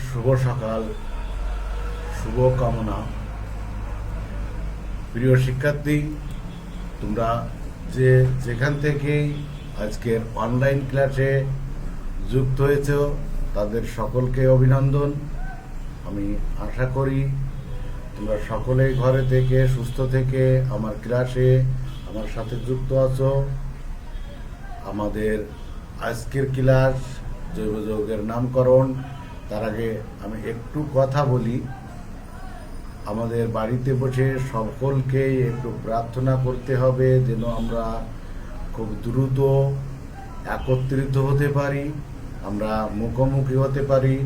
শুভ সকাল, শুভ কামনা। প্রিয় শিক্ষার্থী, তোমরা যেখান থেকেই আজকের অনলাইন ক্লাসে যুক্ত হয়েছ তাদের সকলকে অভিনন্দন। আমি আশা করি তোমরা সকলেই ঘরে থেকে সুস্থ থেকে আমার ক্লাসে আমার সাথে যুক্ত আছো। আমাদের আজকের ক্লাস জৈব যৌগের নামকরণ। তার আগে আমি একটু কথা বলি। আমাদের বাড়িতে বসে সকলকেই একটু প্রার্থনা করতে হবে যেন আমরা খুব দ্রুত একত্রিত হতে পারি, আমরা মুখোমুখি হতে পারি,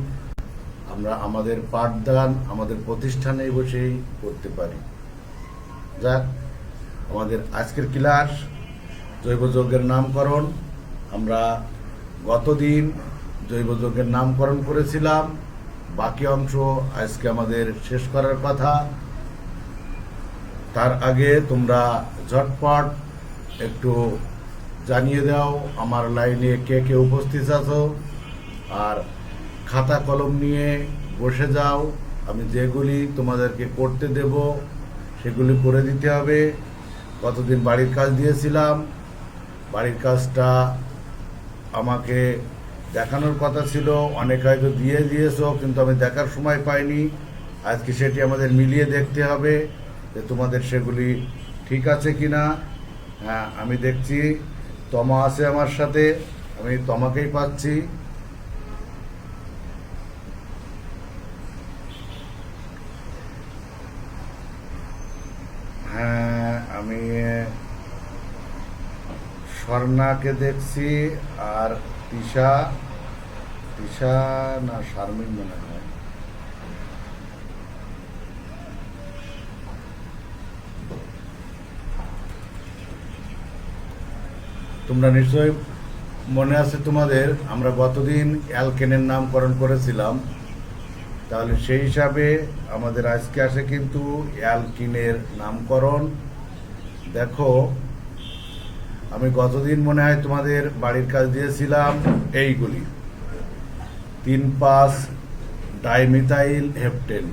আমরা আমাদের পাঠদান আমাদের প্রতিষ্ঠানে বসেই করতে পারি। যাক, আমাদের আজকের ক্লাস জৈব যৌগের নামকরণ। আমরা গতদিন জৈব যৌগের নামকরণ করেছিলাম, বাকি অংশ আজকে আমাদের শেষ করার কথা। তার আগে তোমরা ঝটপট একটু জানিয়ে দাও আমার লাইনে কে কে উপস্থিত আছো, আর খাতা কলম নিয়ে বসে যাও। আমি যেগুলি তোমাদেরকে করতে দেব সেগুলি করে দিতে হবে। গতদিন বাড়ির কাজ দিয়েছিলাম, বাড়ির কাজটা আমাকে দেখানোর কথা ছিল, অনেক হয়তো দিয়েছো কিন্তু আমি দেখার সময় পাইনি। আজকে সেটি আমাদের মিলিয়ে দেখতে হবে যে তোমাদের সেগুলি ঠিক আছে কিনা। হ্যাঁ, আমি দেখছি তমা আছে আমার সাথে, আমি তমাকেই পাচ্ছি। হ্যাঁ, আমি স্বর্ণাকে দেখছি, আর তিশা না শারমিন মনে হয়। তোমরা নিশ্চয়ই মনে আছে তোমাদের, আমরা গতদিন অ্যালকেনের নামকরণ করেছিলাম, তাহলে সেই হিসাবে আমাদের আজকে আসে কিন্তু অ্যালকিনের নামকরণ। দেখো, আমি গতদিন মনে হয় তোমাদের বাড়ির কাজ দিয়েছিলাম এইগুলি: 3,5 ডাইমিথাইল হেপটেন।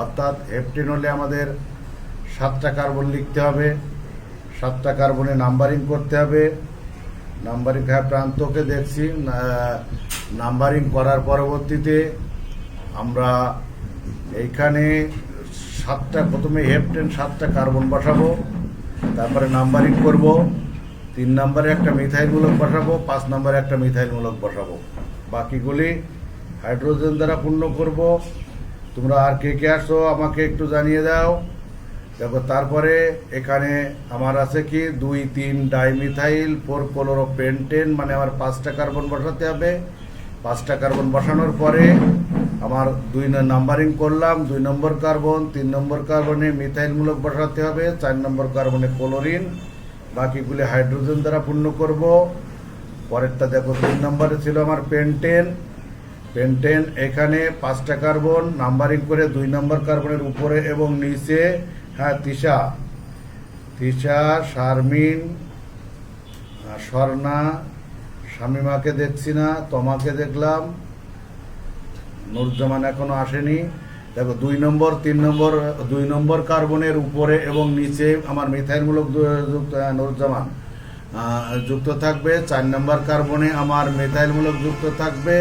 অর্থাৎ হেপটেন হলে আমাদের 7টা কার্বন লিখতে হবে, 7টা কার্বনে নাম্বারিং করতে হবে। নাম্বারিং প্রান্তকে দেখছি, নাম্বারিং করার পরবর্তীতে আমরা এইখানে 7টা, প্রথমে হেপটেন 7টা কার্বন বসাবো, তারপরে নাম্বারিং করব। 3 নম্বরে একটা মিথাইলমূলক বসাবো, 5 নম্বরে একটা মিথাইলমূলক বসাবো, বাকিগুলি হাইড্রোজেন দ্বারা পূর্ণ করব। তোমরা আর কে কে আসো আমাকে একটু জানিয়ে দাও। দেখো, তারপরে এখানে আমার আছে কি 2,3 ডাইমিথাইল 4 ক্লোরোপেন্টেন, মানে আমার 5টা কার্বন বসাতে হবে। 5টা কার্বন বসানোর পরে আমার 2 নাম্বারিং করলাম, 2 নম্বর কার্বন, 3 নম্বর কার্বনে মিথাইলমূলক বসাতে হবে, 4 নম্বর কার্বনে ক্লোরিন, বাকিগুলি হাইড্রোজেন দ্বারা পূর্ণ করব। পরেরটা দেখো, 3 নম্বরে ছিল আমার পেন্টেন। এখানে 5টা কার্বন নাম্বারিং করে 2 নম্বর কার্বনের উপরে এবং নিচে, হ্যাঁ, তিশা, শারমিন, স্বর্ণা, শামিমাকে দেখছি না, তোমাকে দেখলাম, নুরজামান এখনো আসেনি। দেখো, 2 নম্বর 3 নম্বর 2 নম্বর কার্বনের উপরে এবং নিচে আমার মিথাইলমূলক যুক্ত নুরজামান যুক্ত থাকবে। 4 নম্বর কার্বনে আমার মিথাইলমূলক যুক্ত থাকবে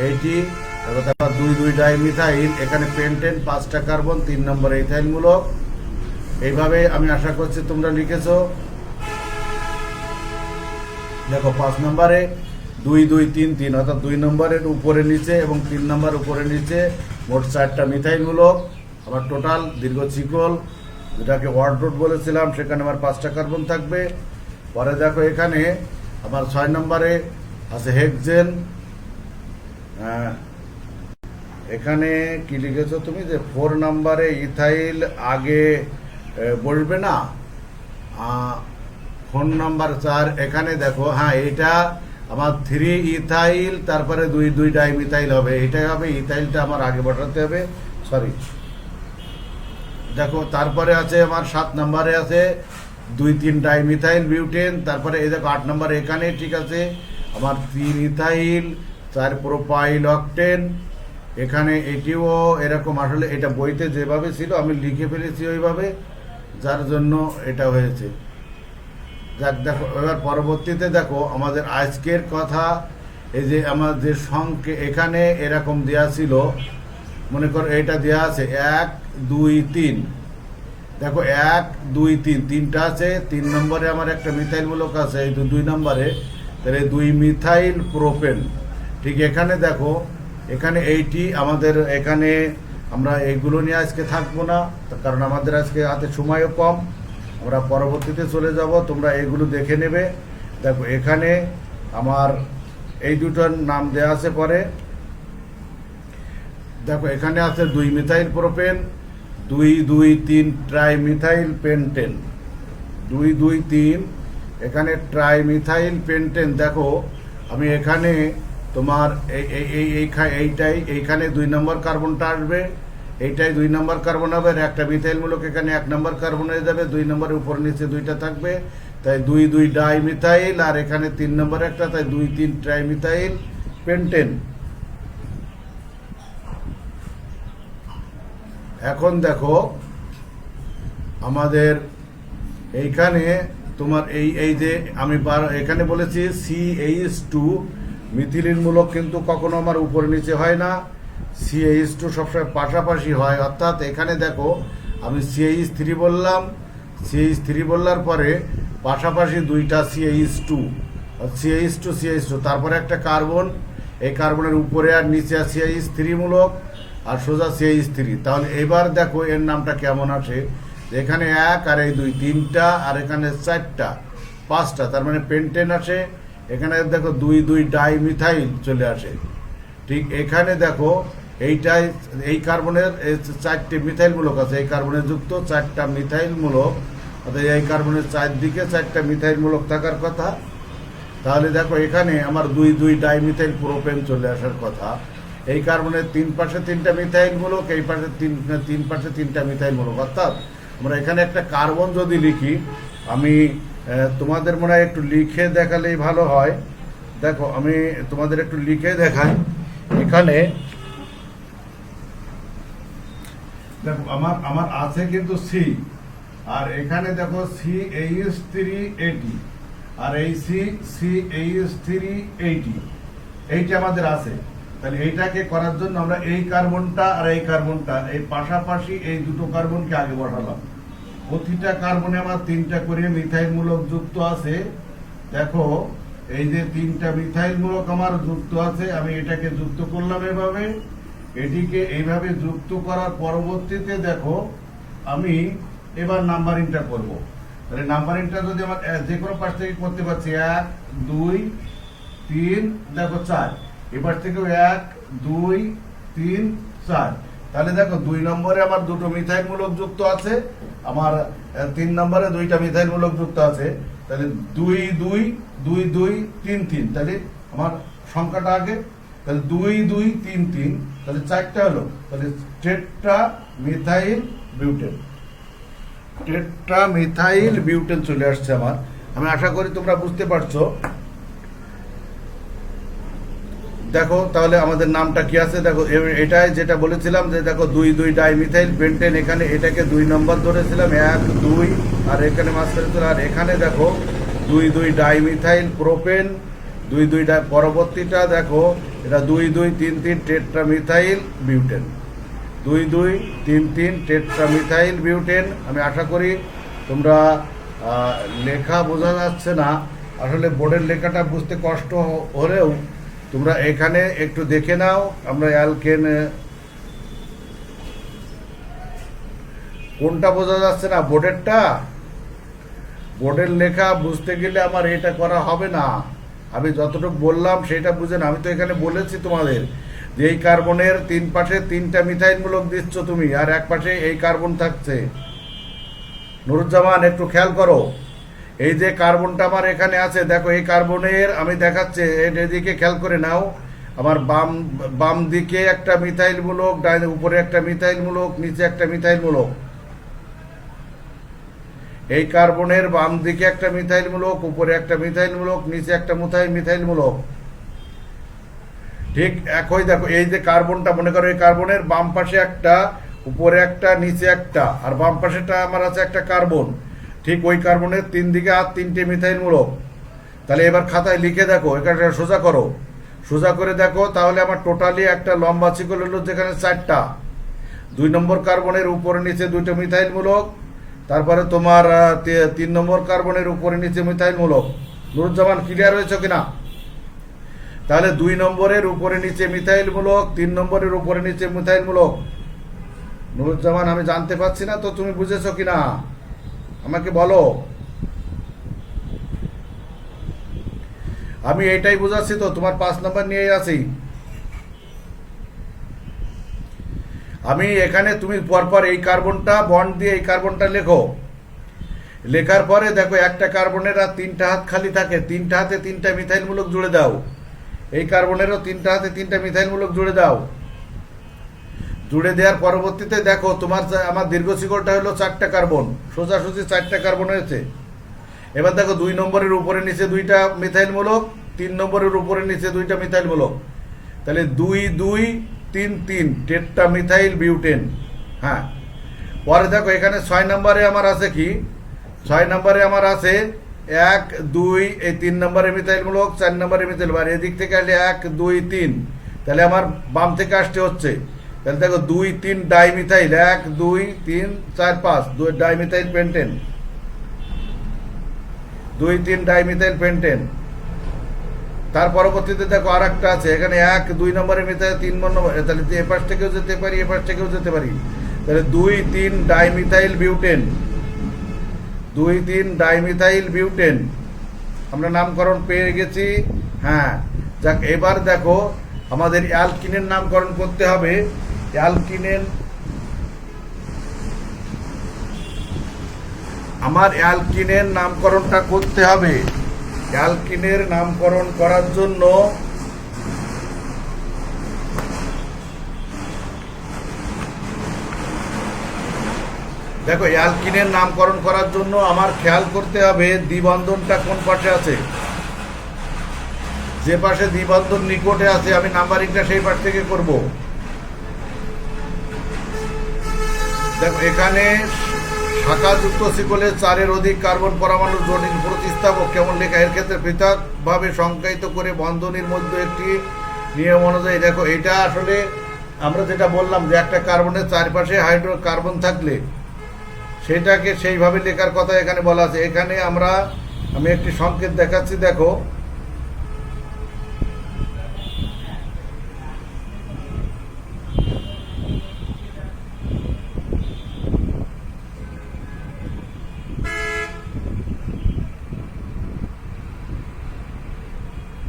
এইটি। তারপর 2,2 ডাইমিথাইল, এখানে পেন্টেন, 5টা কার্বন, 3 নম্বর ইথাইলমূলক। এইভাবে আমি আশা করছি তোমরা লিখেছো। দেখো, 5 নম্বরে 2,2,3,3, অর্থাৎ 2 নম্বরের উপরে নিচে এবং 3 নম্বর উপরে নিচে মোট 4টা মিথাইলমূলক। আমার টোটাল দীর্ঘ চিকল, যেটাকে ওয়ার্ড রোড বলেছিলাম, সেখানে আমার 5টা কার্বন থাকবে। পরে দেখো, এখানে আমার 6 নম্বরে আছে হেক্সেন। এখানে কি লিখেছো তুমি যে 4 নম্বরে ইথাইল আগে বসবে না, 4 নম্বর 4। এখানে দেখো, হ্যাঁ, এটা আমার 3 ইথাইল, তারপরে 2,2 ডাইমিথাইল হবে, এটাই হবে। ইথাইলটা আমার আগে বসাতে হবে, সরি। দেখো, তারপরে আছে আমার 7 নম্বরে আছে 2,3 ডাইমিথাইল বিউটেন। তারপরে এই দেখো 8 নম্বর এখানে ঠিক আছে আমার 3 ইথাইল 4 প্রোপাইল অক্টেন। এখানে এটিও এরকম, আসলে এটা বইতে যেভাবে ছিল আমি লিখে ফেলেছি ওইভাবে, যার জন্য এটা হয়েছে। যাক, দেখো এবার পরবর্তীতে দেখো আমাদের আজকের কথা, এই যে আমার যে সংখ্যা এখানে এরকম দেওয়া ছিল, মনে করো এটা দেওয়া আছে 1 2 3, দেখো 1 2 3 তিনটা আছে। 3 নম্বরে আমার একটা মিথাইল মূলক আছে, এই 2 নম্বরে, তাহলে 2 মিথাইল প্রোপেন। ঠিক এখানে দেখো, এখানে এইটি আমাদের, এখানে আমরা এইগুলো নিয়ে আজকে থাকবো না, কারণ আমাদের আজকে হাতে সময়ও কম, আমরা পরবর্তীতে চলে যাব, তোমরা এগুলো দেখে নেবে। দেখো এখানে আমার এই দুটোর নাম দেওয়া আছে পরে। দেখো এখানে আছে 2 মিথাইল প্রোপেন, 2 2 3 ট্রাইমিথাইল পেন্টেন, 2 2 3 এখানে ট্রাইমিথাইল পেন্টেন। দেখো আমি এখানে তোমার এইখানে 2 নম্বর কার্বনটা আসবে, এইটাই 2 নম্বর কার্বন হবে, আর একটা মিথাইল মূলক এখানে 1 নম্বর কার্বন হয়ে যাবে, 2 নম্বরের উপর নিচে 2টা থাকবে, তাই 2 2 ডাইমিথাইল, আর এখানে 3 নম্বর একটা, তাই 2 3 ট্রাইমিথাইল পেন্টেন। এখন দেখো আমাদের এইখানে তোমার এই যে আমি এখানে বলেছি CH2 মিথিলিন মূলক কিন্তু কখনো আমার উপরে নিচে হয় না, CH2 সবসময় পাশাপাশি হয়। অর্থাৎ এখানে দেখো আমি CH3 বললাম, CH3 বললার পরে পাশাপাশি 2টা CH2, তারপরে একটা কার্বন, এই কার্বনের উপরে আর নিচে CH3 মূলক, আর সোজা CH3। তাহলে এবার দেখো এর নামটা কেমন আসে, এখানে 1 আর এই 2 3টা, আর এখানে 4টা 5টা, তার মানে পেন্টেন আসে। এখানে দেখো 2 2 ডাইমিথাইল চলে আসে। ঠিক এখানে দেখো এইটাই, এই কার্বনের 4টে মিথাইল মূলক আছে, এই কার্বনের যুক্ত 4টা মিথাইল মূলক, অর্থাৎ এই কার্বনের 4 দিকে 4টা মিথাইল মূলক থাকার কথা। তাহলে দেখো এখানে আমার 2 2 ডাইমিথাইল প্রোপেন চলে আসার কথা। এই কার্বনের 3 পাশে 3টা মিথাইল মূলক, এই পাশে 3 পাশে 3টা মিথাইল মূলক। অর্থাৎ আমরা এখানে একটা কার্বন যদি লিখি, আমি তোমাদের মনে হয় একটু লিখে দেখালেই ভালো হয়। দেখো আমি তোমাদের একটু লিখে দেখাই। এখানে দেখো আমার আছে কিন্তু C, আর এখানে দেখো CH380, আর এই CH380 এইটা আমাদের আছে। তাহলে এইটাকে করার জন্য আমরা এই কার্বনটা আর এই কার্বনটা এই পাশাপাশি এই দুটো কার্বনকে আগে বসালাম। প্রতিটা কার্বনে আমার 3টা করে মিথাইল মূলক যুক্ত আছে। দেখো এই যে 3টা মিথাইল মূলক আমার যুক্ত আছে, আমি এটাকে যুক্ত করলাম এভাবে, এটিকে এইভাবে যুক্ত করার পরবর্তীতে দেখো আমি এবার নাম্বারিংটা করব। তাহলে নাম্বারিংটা যদি আমার যে কোনো পাশ থেকে করতে পারছি, 1 2 3, দেখো 4, এবার থেকেও 1 2 3 4। তাহলে দেখো 2 নম্বরে আমার 2টো মিথাইল মূলক যুক্ত আছে, আমার 3 নম্বরে 2টা মিথাইল মূলক যুক্ত আছে। তাহলে 2 2 2 2 3 3, তাহলে আমার সংখ্যাটা আগে, তাহলে 2 2 3 3, তাহলে 4টা হলো, তাহলে tetra methyl butane, tetra methyl butane চলে আসছে আমার। আমি আশা করি তোমরা বুঝতে পারছো। দেখো তাহলে আমাদের নামটা কি আছে, দেখো এটাই যেটা বলেছিলাম যে দেখো 2 2 ডাইমিথাইল পেন্টেন, এখানে এটাকে 2 নম্বর ধরেছিলাম, 1 2, আর এখানে মাঝখানে ছিল, আর এখানে দেখো 2 2 ডাইমিথাইল প্রোপেন, 2 2 পরবর্তীটা দেখো এটা 2 2 3 3 টেট্রামিথাইল বিউটেন, 2 2 3 3 টেট্রামিথাইল বিউটেন। আমি আশা করি তোমরা লেখা বোঝা যাচ্ছে না, আসলে বোর্ডের লেখাটা বুঝতে কষ্ট হলেও তোমরা এখানে একটু দেখে নাও। আমরা অ্যালকেন কোনটা বোঝা যাচ্ছে না, বোর্ডেরটা, বোর্ডের লেখা বুঝতে গেলে আমার এটা করা হবে না। আমি যতটুকু বললাম সেটা বুঝে না। আমি তো এখানে বলেছি তোমাদের যে এই কার্বনের 3 পাশে 3টা মিথাইল মূলক দিচ্ছ তুমি, আর এক পাশে এই কার্বন থাকছে। নুরুজ্জামান একটু খেয়াল করো, এই যে কার্বনটা আমার এখানে আছে, দেখো এই কার্বনের আমি দেখাচ্ছি, এদিকে খেয়াল করে নাও, আমার বাম দিকে একটা মিথাইল মূলক, উপরে একটা মিথাইল মূলক, নিচে একটা মিথাইল মূলক। এই কার্বনের বাম দিকে একটা মিথাইল মূলক, উপরে একটা মিথাইল মূলক, নিচে একটা মিথাইল মূলক। ঠিক একই দেখো, এই যে কার্বনটা মনে করো, এই কার্বনের বাম পাশে একটা, উপরে একটা, নিচে একটা, আর বাম পাশেটা আমার আছে একটা কার্বন। ঠিক ওই কার্বনের 3 দিকে আর 3টে মিথাইল মূলক। তাহলে এবার খাতায় লিখে দেখো, এখানে সোজা করো, সোজা করে দেখো, তাহলে আমার টোটালি একটা লম্বা শিকল হলো যেখানে 4টা। 2 নম্বর কার্বনের উপরে নিচে 2টা মিথাইল মূলক, তারপরে তোমার 3 নম্বর কার্বনের উপরে নিচে মিথাইল মূলক। নুরুজ্জামান ক্লিয়ার হয়েছে কিনা? তাহলে 2 নম্বরের উপরে নিচে মিথাইল মূলক, 3 নম্বরের উপরে নিচে মিথাইল মূলক। নুরুজ্জামান আমি জানতে পারছি না তো তুমি বুঝেছো কিনা আমাকে বলো। আমি এটাই বুঝাচ্ছি তো, তোমার 5 নম্বর নিয়ে আসি আমি এখানে। তুমি পরপর এই কার্বনটা বন্ড দিয়ে এই কার্বনটা লেখো, লেখার পরে দেখো একটা কার্বনের আর 3টা হাত খালি থাকে, 3টা হাতে 3টা মিথাইল মূলক জুড়ে দাও। এই কার্বনেরও 3টা হাতে 3টা মিথাইল মূলক জুড়ে দাও। জুড়ে দেওয়ার পরবর্তীতে দেখো তোমার আমার দীর্ঘ শিকড়টা হলো 4টা কার্বন, সোজাসুজি 4টা কার্বন হয়েছে। এবার দেখো 2 নম্বরের উপরে নিচে 2টা মিথাইল মূলক, 3 নম্বরের উপরে নিচে 2টা মিথাইল মূলক। তাহলে 2 2 3 3 টেট্রা মিথাইল বিউটেন। হ্যাঁ, পরে দেখো এখানে 6 নম্বরে আমার আছে কি, 6 নম্বরে আমার আছে 1 2, এই 3 নম্বরে মিথাইল মূলক, 4 নম্বরে মিথাইল, আর এদিক থেকে আসলে 1 2 3, তাহলে আমার বাম থেকে আসতে হচ্ছে। তাহলে দেখো 2 3 dimethyl, 1 2 3 4 5, 2 dimethyl pentane, 2 3 dimethyl pentane. তার পরবর্তীতে দেখো আর একটা আছে এখানে 1 2 নম্বরে মিথাইল, 3 নম্বর, তাহলে এ পাশ থেকেও যেতে পারি, এ পাশ থেকেও যেতে পারি। তাহলে 2 3 ডাইমিথাইল বিউটেন, 2 3 ডাইমিথাইল বিউটেন। আমরা নামকরণ পেয়ে গেছি। হ্যাঁ, যাক, এবার দেখো আমাদের অ্যালকিনের নামকরণ করতে হবে। অ্যালকিনের, আমার অ্যালকিনের নামকরণটা করতে হবে। অ্যালকিনের নামকরণ করার জন্য দেখো, অ্যালকিনের নামকরণ করার জন্য আমার খেয়াল করতে হবে দ্বিবন্ধনটা কোন পাশে আছে। যে পাশে দ্বিবন্ধন নিকটে আছে আমি নাম্বারিংটা সেই পাশ থেকে করব। দেখো এখানে শাখাযুক্ত শিকলে 4-এর অধিক কার্বন পরমাণু জটিল প্রতিস্থাপক কেমন লেখা, এর ক্ষেত্রে পৃথকভাবে সংজ্ঞায়িত করে বন্ধনীর মধ্যে একটি নিয়ম অনুযায়ী। দেখো এটা আসলে আমরা যেটা বললাম যে একটা কার্বনের চারপাশে হাইড্রো কার্বন থাকলে সেটাকে সেইভাবে লেখার কথা এখানে বলা আছে। এখানে আমি একটি সংকেত দেখাচ্ছি, দেখো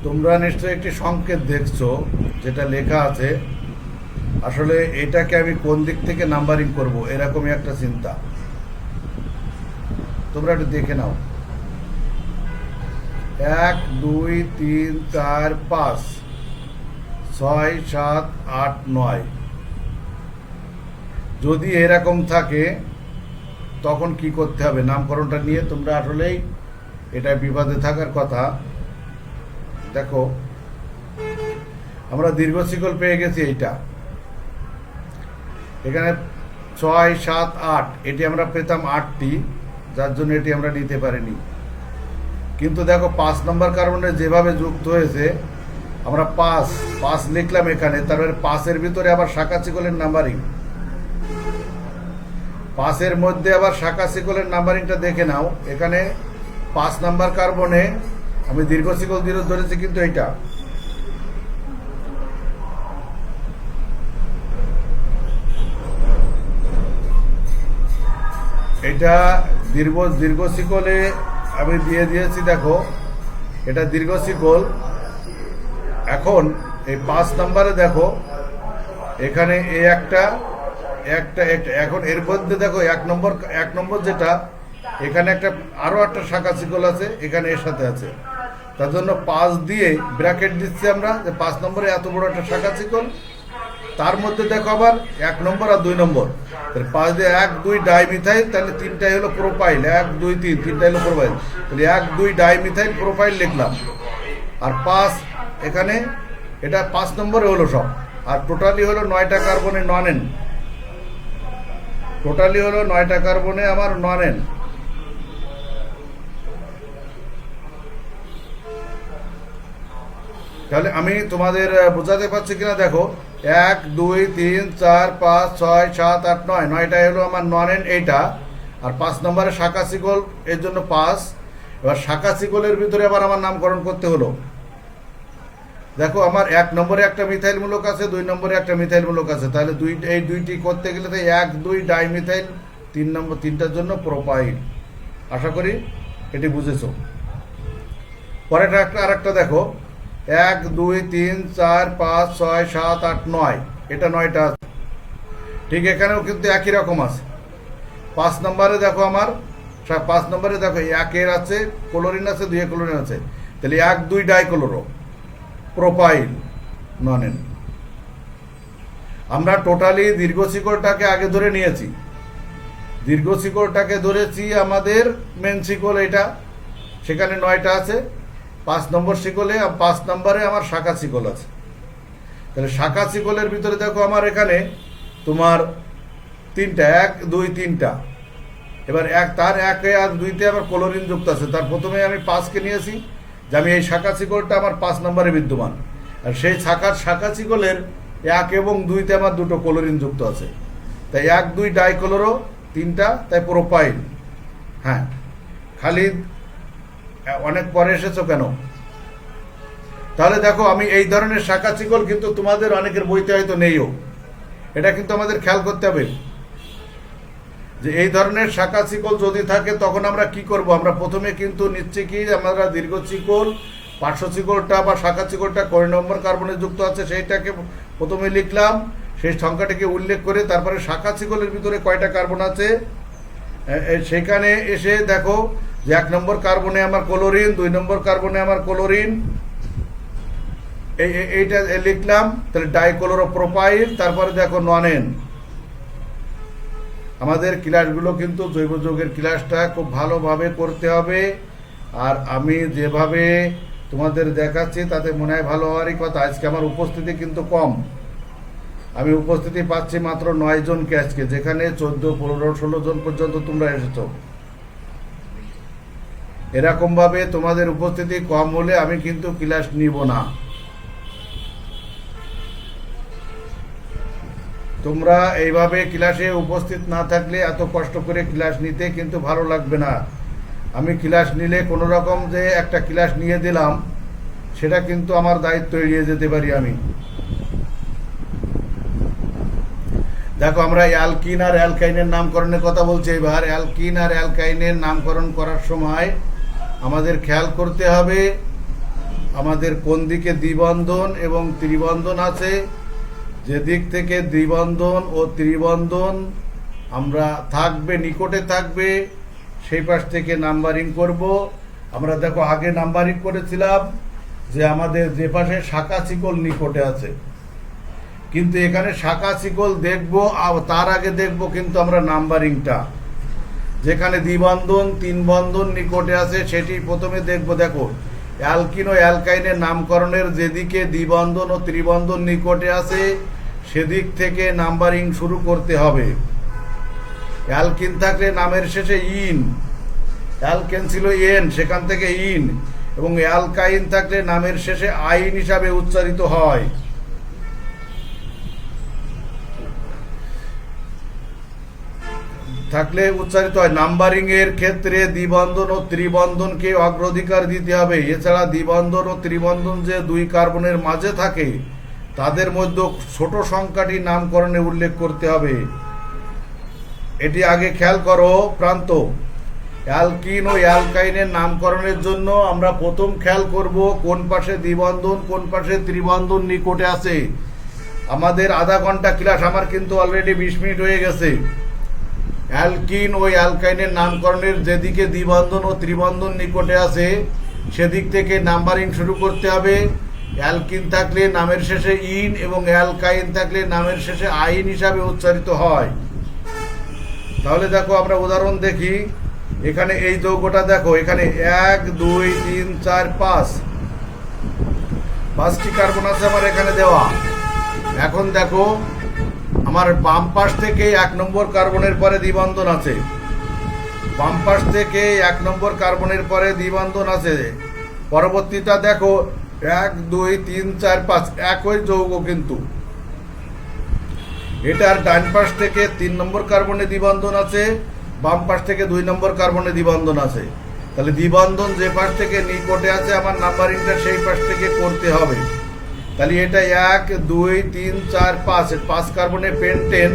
তোমরা নিশ্চয়ই একটি সংকেত দেখছো যেটা লেখা আছে। আসলে এটাকে আমি কোন দিক থেকে নাম্বারিং করব এরকমই একটা চিন্তা, তোমরা একটু দেখে নাও। 1 2 3 4 5 6 7 8 9 যদি এরকম থাকে তখন কি করতে হবে নামকরণটা নিয়ে তোমরা আসলেই এটা বিবাদে থাকার কথা। দেখো আমরা দীর্ঘ শিকল পেয়ে গেছি, এইটা এখানে 6 7 8, এটি আমরা পেতাম 8টি, যার জন্য এটি আমরা নিতে পারিনি। কিন্তু দেখো 5 নম্বর কার্বনে যেভাবে যুক্ত হয়েছে আমরা 5 লিখলাম এখানে, তারপরে 5-এর ভিতরে আবার শাখা শিকলের নাম্বারিং, 5-এর মধ্যে আবার শাখা শিকলের নাম্বারিংটা দেখে নাও। এখানে 5 নম্বর কার্বনে আমি দীর্ঘ শিকল ধরেছি, কিন্তু এইটা দীর্ঘ শিকলে আমি দিয়ে দিয়েছি। দেখো এটা দীর্ঘ শিকল। এখন এই 5 নম্বরে দেখো এখানে এই একটা এখন এর মধ্যে দেখো 1 নম্বর যেটা এখানে আরো একটা শাখা শিকল আছে, এখানে এর সাথে আছে, তার জন্য 5 দিয়ে ব্র্যাকেট দিচ্ছি আমরা যে 5 নম্বরে এত বড় একটা শাখা শিকল, তার মধ্যে দেখো আবার 1 নম্বর আর 2 নম্বর, তাহলে 5 দিয়ে 1 2 ডাইমিথাইল, তাহলে তিনটাই হলো প্রোপাইল, 1 2 3 তিনটাই হলো প্রোপাইল, তাহলে 1 2 ডাইমিথাইল প্রোপাইল লিখলাম। আর 5 এখানে এটা 5 নম্বরে হলো সব। আর টোটালি হলো 9টা কার্বনে নন এন, টোটালি হলো 9টা কার্বনে আমার নন এন। তাহলে আমি তোমাদের বোঝাতে পারছি কিনা দেখো, 1 2 3 4 5 6 7 8 9, 9টাই হলো আমার নন এন এইটা। আর 5 নম্বরে শাখা শিকল, এর জন্য 5। এবার শাখা শিকলের ভিতরে আবার আমার নামকরণ করতে হলো। দেখো আমার 1 নম্বরে একটা মিথাইল মূলক আছে, 2 নম্বরে একটা মিথাইল মূলক আছে, তাহলে এই দুইটি করতে গেলে তো 1 2 ডাইমিথাইল, 3 নম্বর, তিনটার জন্য প্রোপাইল। আশা করি এটি বুঝেছো। পরেরটা আরেকটা দেখো, 1 2 3 4 5 6 7 8 9, এটা 9টা আছে। ঠিক এখানেও কিন্তু একই রকম আছে। 5 নম্বরে দেখো আমার 5 নম্বরে দেখো 1 আছে ক্লোরিন আছে, 2 ক্লোরিন আছে, তাহলে 1 2 ডাইক্লোরো প্রোপাইল নন এন। আমরা টোটালি দীর্ঘ শিকলটাকে আগে ধরে নিয়েছি, দীর্ঘ শিকলটাকে ধরেছি আমাদের মেন শিকল এটা, সেখানে 9টা আছে। 5 নম্বর শিকলে 5 নম্বরে আমার শাখা শিকল আছে, তাহলে শাখা শিকলের ভিতরে দেখো আমার এখানে তোমার 3টা, 1 2 3টা। এবার তার 1 আর 2তে আবার ক্লোরিন যুক্ত আছে, তার প্রথমে আমি 5কে নিয়েছি যে আমি এই শাখা শিকলটা আমার 5 নম্বরে বিদ্যমান, আর সেই শাখা শিকলের 1 এবং 2তে আমার 2টো ক্লোরিন যুক্ত আছে, তাই 1 2 ডাইক্লোরো 3টা, তাই প্রোপাইল। হ্যাঁ, খালি অনেক পরে এসেছো কেন? তাহলে দেখো আমি এই ধরনের শাখা শিকল কিন্তু তোমাদের অনেকের বইতে হয়তো নেইও, এটা কিন্তু আমাদের খেয়াল করতে হবে যে এই ধরনের শাখা শিকল যদি থাকে তখন আমরা কি করব। আমরা প্রথমে কিন্তু নিচ্ছি কি, আমরা দীর্ঘ শিকল পার্শ্ব শিকলটা বা শাখা শিকলটা কয় নম্বর কার্বনে যুক্ত আছে সেইটাকে প্রথমে লিখলাম, সেই সংখ্যাটাকে উল্লেখ করে তারপরে শাখা শিকলের ভিতরে কয়টা কার্বন আছে সেখানে এসে দেখো যে 1 নম্বর কার্বনে আমার ক্লোরিন, 2 নম্বর কার্বনে আমার ক্লোরিন, এইটা লিখলাম, তাহলে ডাইক্লোরো প্রোপাইল, তারপরে দেখো নন এন। আমাদের ক্লাসগুলো কিন্তু জৈব যৌগের ক্লাসটা খুব ভালোভাবে করতে হবে। আর আমি যেভাবে তোমাদের দেখাচ্ছি তাতে মনে হয় ভালো হওয়ারই কথা। আজকে আমার উপস্থিতি কিন্তু কম, আমি উপস্থিতি পাচ্ছি মাত্র 9 জনকে আজকে, যেখানে 14 15 16 জন পর্যন্ত তোমরা এসেছো। এরকমভাবে তোমাদের উপস্থিতি কম হলে আমি কিন্তু ক্লাস নিব না। তোমরা এইভাবে ক্লাসে উপস্থিত না থাকলে এত কষ্ট করে ক্লাস নিতে কিন্তু ভালো লাগবে না। আমি ক্লাস নিলে কোনো রকম যে একটা ক্লাস নিয়ে দিলাম সেটা কিন্তু আমার দায়িত্ব এড়িয়ে যেতে পারি আমি। দেখো আমরা অ্যালকিন আর অ্যালকাইনের নামকরণের কথা বলছি। এবার অ্যালকিন আর অ্যালকাইনের নামকরণ করার সময় আমাদের খেয়াল করতে হবে আমাদের কোন দিকে দ্বিবন্ধন এবং ত্রিবন্ধন আছে। যে দিক থেকে দ্বিবন্ধন ও ত্রিবন্ধন আমরা থাকবে, নিকটে থাকবে, সেই পাশ থেকে নাম্বারিং করব। আমরা দেখো আগে নাম্বারিং করেছিলাম যে আমাদের যে পাশে শাখা শিকল নিকটে আছে, কিন্তু এখানে শাখা শিকল দেখবো তার আগে দেখবো কিন্তু আমরা নাম্বারিংটা, যেখানে দ্বিবন্ধন 3 বন্ধন নিকটে আছে সেটি প্রথমে দেখব। দেখো অ্যালকিন ও অ্যালকাইনের নামকরণের যেদিকে দ্বিবন্ধন ও ত্রিবন্ধন নিকটে আছে সেদিক থেকে নাম্বারিং শুরু করতে হবে। অ্যালকিন থাকলে নামের শেষে ইন, অ্যালকেন ছিল এন, সেখান থেকে ইন, এবং অ্যালকাইন থাকলে নামের শেষে আইন হিসাবে উচ্চারিত হয়। থাকলে উচ্চারিত হয়। নাম্বারিং এর ক্ষেত্রে দ্বিবন্ধন ও ত্রিবন্ধনকে অগ্রাধিকার দিতে হবে। এছাড়া দ্বিবন্ধন ও ত্রিবন্ধন যে 2 কার্বনের মাঝে থাকে তাদের মধ্যে ছোট সংখ্যাটি নামকরণে উল্লেখ করতে হবে। এটি আগে খেয়াল করো প্রান্ত। অ্যালকিন ও অ্যালকাইনের নামকরণের জন্য আমরা প্রথম খেয়াল করব কোন পাশে দ্বিবন্ধন কোন পাশে ত্রিবন্ধন নিকটে আছে। আমাদের আধা ঘন্টা ক্লাস, আমার কিন্তু অলরেডি 20 মিনিট হয়ে গেছে। অ্যালকিন ও অ্যালকাইনের নামকরণের যেদিকে দ্বিবন্ধন ও ত্রিবন্ধন নিকটে আছে সেদিক থেকে নাম্বারিং শুরু করতে হবে। অ্যালকিন থাকলে নামের শেষে ইন এবং অ্যালকাইন থাকলে নামের শেষে আইন হিসাবে উচ্চারিত হয়। তাহলে দেখো আমরা উদাহরণ দেখি। এখানে এই যৌগটা দেখো, এখানে 1 2 3 4 5 5টি কার্বন আছে আমার এখানে দেওয়া। এখন দেখো আমার বাম পাশ থেকে 1 নম্বর কার্বনের পরে দ্বিবন্ধন আছে, বাম পাশ থেকে 1 নম্বর কার্বনের পরে দ্বিবন্ধন আছে। পরবর্তীটা দেখো 1 2 3 4 5 একই যৌগ, কিন্তু এটার ডান পাশ থেকে 3 নম্বর কার্বনে দ্বিবন্ধন আছে, বাম পাশ থেকে 2 নম্বর কার্বনে দ্বিবন্ধন আছে। তাহলে দ্বিবন্ধন যে পাশ থেকে নিকটে আছে আমার নাম্বারিংটা সেই পাশ থেকে করতে হবে। তাহলে এটা 1 2 3 4 5 5 কার্বনে পেন্টেন,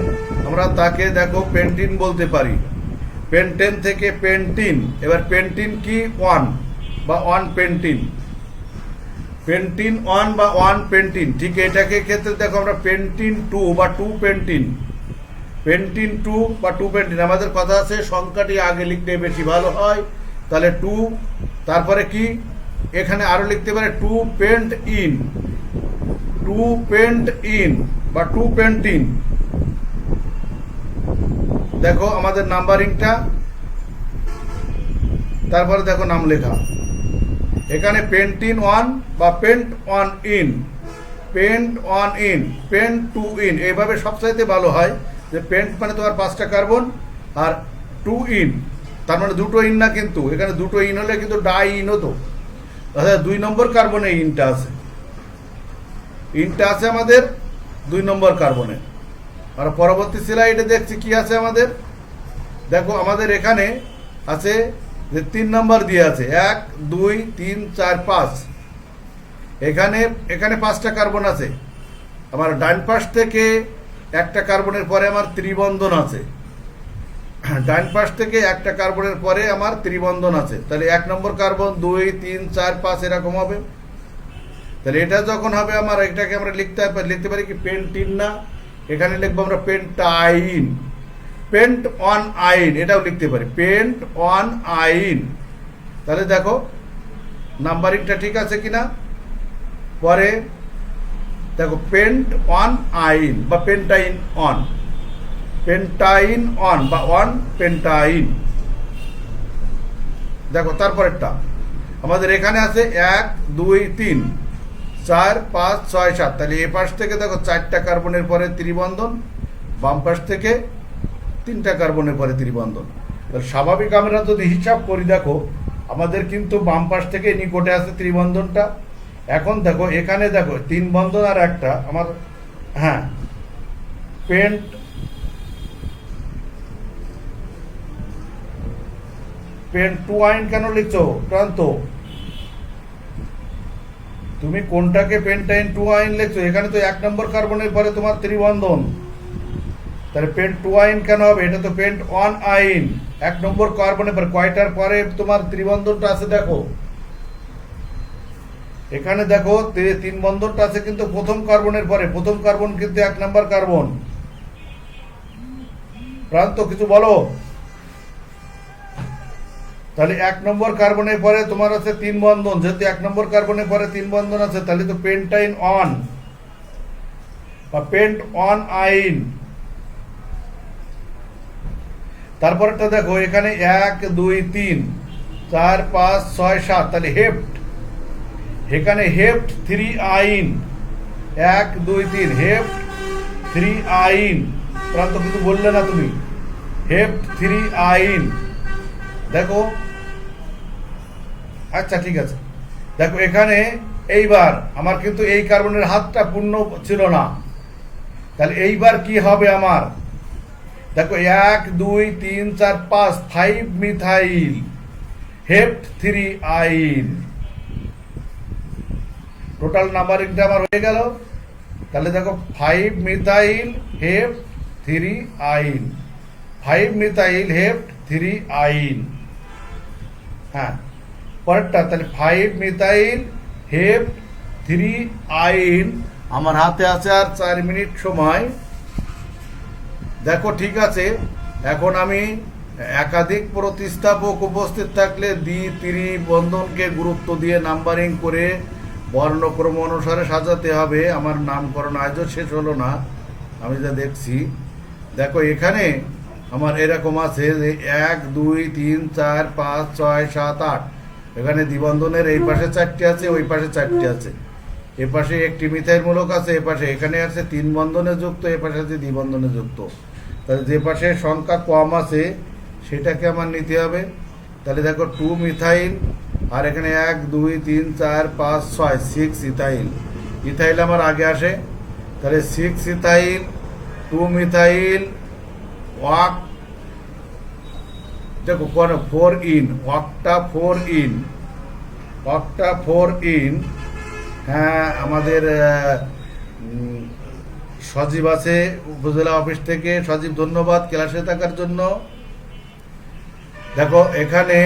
আমরা তাকে দেখো পেন্টিন বলতে পারি। পেন্টেন থেকে পেন্টিন, এবার পেন্টিন কি 1 বা 1 পেন্টিন, পেন্টিন 1 বা 1 পেন্টিন। ঠিক এটাকে ক্ষেত্রে দেখো আমরা পেন্টিন 2 বা 2 পেন্টিন, পেন্টিন 2 বা 2 পেন্টিন। আমাদের কথা আছে সংখ্যাটি আগে লিখলে বেশি ভালো হয়। তাহলে 2, তারপরে কি এখানে আরো লিখতে পারে 2 পেন্ট ইন, 2 পেন্ট ইন বা 2 পেন্টিন। দেখো আমাদের নাম্বারিংটা, তারপরে দেখো নাম লেখা। এখানে পেন্টিন 1 বা পেন্ট 1 ইন, পেন্ট 1 ইন, পেন্ট 2 ইন। এইভাবে সবচাইতে ভালো হয় যে পেন্ট মানে তোমার 5টা কার্বন আর 2 ইন, তার মানে 2টো ইন না, কিন্তু এখানে 2টো ইন হলে কিন্তু ডাই ইন হতো। তাহলে 2 নম্বর কার্বনে ইনটা আছে, ইনটা আছে আমাদের 2 নম্বর কার্বনে। আর পরবর্তী স্লাইডে দেখছি কি আছে আমাদের। দেখো আমাদের এখানে আছে যে 3 নম্বর দিয়ে আছে 1 2 3 4 5। এখানে 5টা কার্বন আছে। আমার ডান পাশ থেকে একটা কার্বনের পরে আমার ত্রিবন্ধন আছে, ডান পাশ থেকে একটা কার্বনের পরে আমার ত্রিবন্ধন আছে। তাহলে 1 নম্বর কার্বন 2 3 4 5 এরকম হবে। তাহলে এটা যখন হবে আমার, এটাকে আমরা লিখতে পারি কি পেন্টিন না, এখানে লিখবো আমরা পেন্টাইন, পেন্ট 1 আইন, এটাও লিখতে পারি পেন্ট 1 আইন। তাহলে দেখো নাম্বারিংটা ঠিক আছে কিনা। পরে দেখো পেন্ট 1 আইন বা পেন্টাইন 1, পেন্টাইন 1 বা 1 পেন্টাইন। দেখো তারপরেরটা আমাদের এখানে আছে 1 2 3 4 5 6 7। তাহলে এ পাশ থেকে দেখো 4টা কার্বনের পরে ত্রিবন্ধন, বাম পাশ থেকে 3টা কার্বনের পরে ত্রিবন্ধন। তাহলে স্বাভাবিক আমরা যদি হিসাব করি দেখো আমাদের কিন্তু বাম পাশ থেকে নিকটে আছে ত্রিবন্ধনটা। এখন দেখো এখানে দেখো 3 বন্ধন আর একটা আমার, হ্যাঁ পেন্ট পেন্ট 2 আইন কেন লিখছো প্রান্ত, তুমি কোনটাকে পেন্টাইন 2 আইন লিখছো? এখানে তো 1 নম্বর কার্বনের পরে তোমার ত্রিবন্ধন, তাহলে পেন্ট 2 আইন কেন হবে? এটা তো পেন্ট 1 আইন। 1 নম্বর কার্বনের পরে কয়টার পরে তোমার ত্রিবন্ধনটা আছে দেখো, এখানে দেখো 3 বন্ধনটা আছে কিন্তু প্রথম কার্বনের পরে, প্রথম কার্বন কিন্তু 1 নম্বর কার্বন। প্রান্ত কিছু বলো। তাহলে 1 নম্বর কার্বনের পরে তোমার আছে 3 বন্ধন, যেহেতু 1 নম্বর কার্বনের পরে 3 বন্ধন আছে তাহলে তো পেন্টাইন 1 বা পেন্ট 1 আইন। তারপরটা দেখো এখানে 1 2 3 4 5 6 7, তাহলে হেপ্ট, এখানে হেপ্ট 3 আইন, 1 2 3 হেপ্ট 3 আইন। প্রান্ত কিছু বললে না তুমি, হেপ্ট 3 আইন। দেখো আচ্ছা ঠিক আছে। দেখো এখানে এইবার আমার কিন্তু এই কার্বনের হাতটা পূর্ণ ছিল না, তাহলে এইবার কি হবে আমার, দেখো 1 2 3 4 5 5 মিথাইল হেপ্ট 3 আইন। টোটাল নাম্বারিংটা আমার হয়ে গেল। তাহলে দেখো 5 মিথাইল হেপ্ট 3 আইন, 5 মিথাইল হেপ্ট 3 আইন। হ্যাঁ পরেরটা, তাহলে 5 মিথাইল হেপ্ট 3 আইন। আমার হাতে আছে আর 4 মিনিট সময়। দেখো ঠিক আছে, এখন আমি একাধিক প্রতিস্থাপক উপস্থিত থাকলে দ্বি-ত্রি বন্ধনকে গুরুত্ব দিয়ে নাম্বারিং করে বর্ণক্রম অনুসারে সাজাতে হবে। আমার নামকরণ আজও শেষ হলো না, আমি যা দেখছি। দেখো এখানে আমার এরকম আছে যে 1 2 3 4 5 6 7 8। এখানে দ্বিবন্ধনের এই পাশে 4টি আছে, ওই পাশে 4টি আছে। এ পাশে একটি মিথাইল মূলক আছে, এ পাশে এখানে আছে 3 বন্ধনে যুক্ত, এ পাশে আছে দ্বিবন্ধনে যুক্ত। তাহলে যে পাশে সংখ্যা কম আছে সেটাকে আমার নিতে হবে। তাহলে দেখো 2 মিথাইল, আর এখানে 1 2 3 4 5 6 6 ইথাইল। ইথাইল আমার আগে আসে, তাহলে 6 ইথাইল 2 মিথাইল ওয়াক। দেখো 4 ইন, ওয়াকটা 4 ইন, ওয়াকটা 4 ইন। হ্যাঁ, আমাদের সজীব আছে উপজেলা অফিস থেকে। সজীব, ধন্যবাদ ক্লাসে থাকার জন্য। দেখো এখানে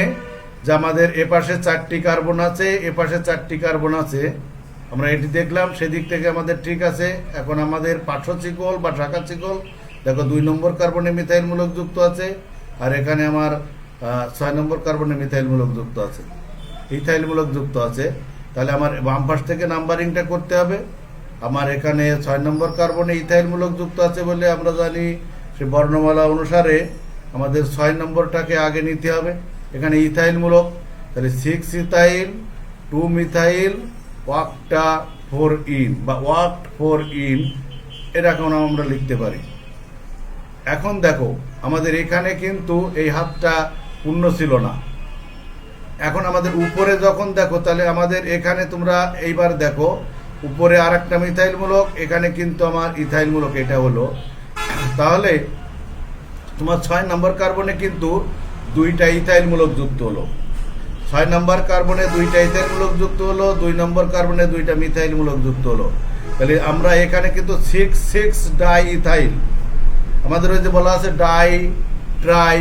যে আমাদের এপাশে 4টি কার্বন আছে, এপাশে 4টি কার্বন আছে, আমরা এটি দেখলাম, সেদিক থেকে আমাদের ঠিক আছে। এখন আমাদের পার্শ্বশিকল বা শাখা শিকল, দেখো 2 নম্বর কার্বনে মিথাইল মূলক যুক্ত আছে, আর এখানে আমার 6 নম্বর কার্বনে মিথাইল মূলক যুক্ত আছে, ইথাইল মূলক যুক্ত আছে। তাহলে আমার বাম পাশ থেকে নাম্বারিংটা করতে হবে। আমার এখানে 6 নম্বর কার্বনে ইথাইল মূলক যুক্ত আছে বলে আমরা জানি সে বর্ণমালা অনুসারে আমাদের 6 নম্বরটাকে আগে নিতে হবে। এখানে ইথাইল মূলক, তাহলে 6 ইথাইল 2 মিথাইল ওয়াকটা 4 ইন বা ওয়াক্ট 4 ইন, এরকম আমরা লিখতে পারি। এখন দেখো আমাদের এখানে কিন্তু এই হাতটা পূর্ণ ছিল না। এখন আমাদের উপরে যখন দেখো, তাহলে আমাদের এখানে তোমরা এইবার দেখো উপরে আর একটা মিথাইল মূলক, এখানে কিন্তু আমার ইথাইল মূলক এটা হলো। তাহলে তোমার 6 নম্বর কার্বনে কিন্তু 2টা ইথাইল মূলক যুক্ত হলো। 6 নম্বর কার্বনে 2টা ইথাইল মূলক যুক্ত হলো, 2 নম্বর কার্বনে 2টা মিথাইল মূলক যুক্ত হলো। তাহলে আমরা এখানে কিন্তু 6 ডাই ইথাইল, আমাদের ওই যে বলা আছে ডাই ট্রাই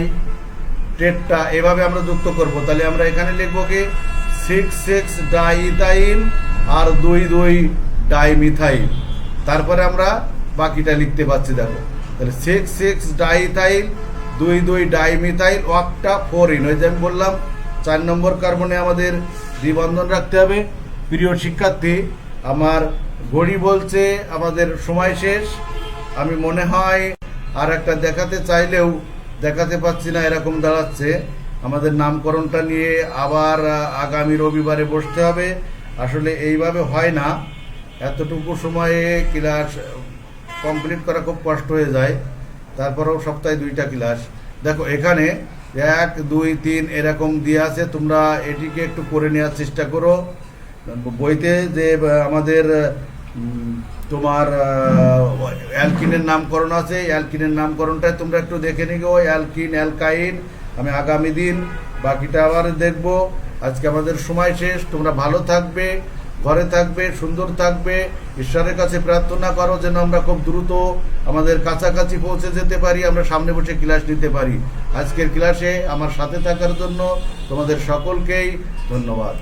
টেট্রা, এভাবে আমরা যুক্ত করব। তাহলে আমরা এখানে লিখবো কি 6 ডাই ইথাইল আর 2 ডাই মিথাইল। তারপরে আমরা বাকিটা লিখতে পাচ্ছি। দেখো তাহলে 6 die ethyl 2 die methyl ওয়াকটা 4 in. ওই যে আমি বললাম 4 নম্বর কার্বনে আমাদের দ্বিবন্ধন রাখতে হবে। প্রিয় শিক্ষার্থী, আমার ঘড়ি বলছে আমাদের সময় শেষ। আমি মনে হয় আর একটা দেখাতে চাইলেও দেখাতে পাচ্ছি না, এরকম দাঁড়াচ্ছে। আমাদের নামকরণটা নিয়ে আবার আগামী রবিবারে বসতে হবে। আসলে এইভাবে হয় না, এতটুকু সময়ে ক্লাস কমপ্লিট করা খুব কষ্ট হয়ে যায়। তারপরেও সপ্তাহে 2টা ক্লাস। দেখো এখানে 1 2 3 এরকম দিয়ে আছে, তোমরা এটিকে একটু করে নেওয়ার চেষ্টা করো। বইতে যে আমাদের তোমার অ্যালকিনের নামকরণ আছে, অ্যালকিনের নামকরণটাই তোমরা একটু দেখে নিও। অ্যালকিন, অ্যালকাইন আমি আগামী দিন বাকিটা আবার দেখব। আজকে আমাদের সময় শেষ। তোমরা ভালো থাকবে, ঘরে থাকবে, সুন্দর থাকবে। ঈশ্বরের কাছে প্রার্থনা করো যেন আমরা খুব দ্রুত আমাদের কাছাকাছি পৌঁছে যেতে পারি, আমরা সামনে বসে ক্লাস নিতে পারি। আজকের ক্লাসে আমার সাথে থাকার জন্য তোমাদের সকলকেই ধন্যবাদ।